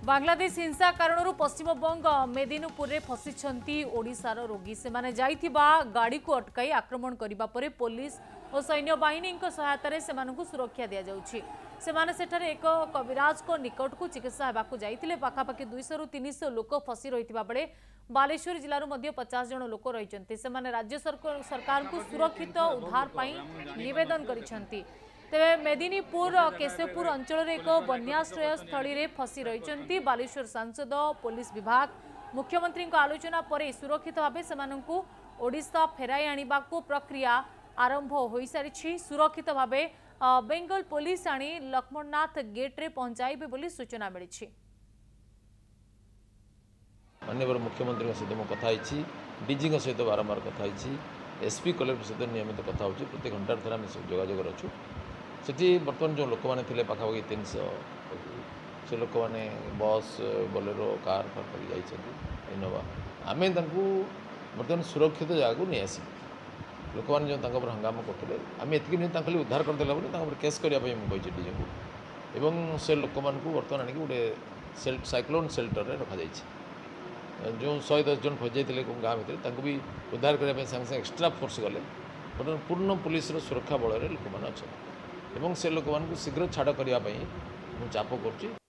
बांग्लादेश हिंसा कारण पश्चिमबंग मेदिनीपुर में फसी ओडिशार रोगी से गाड़ी को अटकाई आक्रमण करने पर पुलिस और सैन्य बाहिनी सहायतार से सुरक्षा दि जाऊे एक कविराज को निकट को चिकित्सा होगा जाते पाखापाखि 200 ରୁ 300 लोक फसी रही बेले बालेश्वर जिलूर 50 जन लोक रही राज्य सरकार को सुरक्षित उद्धार नवेदन कर तेरे मेदिनीपुर केशवपुर अंचल एक बन्याश्रय स्थली में फसी रही बालेश्वर सांसद पुलिस विभाग मुख्यमंत्री आलोचना पर सुरक्षित भाव से ओडिशा फेराई आने प्रक्रिया आरंभ हो सारी सुरक्षित भाव बेंगल पुलिस आनी लक्ष्मणनाथ गेट रे पहुंचाइबे बोली सूचना मिली। माननीय मुख्यमंत्री सहित कथा डीजी सहित बारंबार कथा एसपी कलेक्टर सहित नियमित कथा हो प्रति घंटा थर आम जोगाजोग अच्छु से बर्तमान जो लोक मैंने थे पाखापाखि 300 से लोक मैंने बस बोलेरो कार फार इनोवा आम बर्तमान सुरक्षित जगह नहीं आस लोक मैंने जो हंगामा करते आम एति नहीं उद्धार करदेला केस करने मुझे डीजी को से लोक मानू बर्तमान आनिक गोटे साइक्लोन सेल्टर में रखा जो 110 जन फस जाते गाँ भितर भी उद्धार करने सागे सागे एक्सट्रा फोर्स गले बर्तमान पूर्ण पुलिस सुरक्षा बल लोक मैंने अच्छा से लोक शीघ्र छाड़ करने चाप कर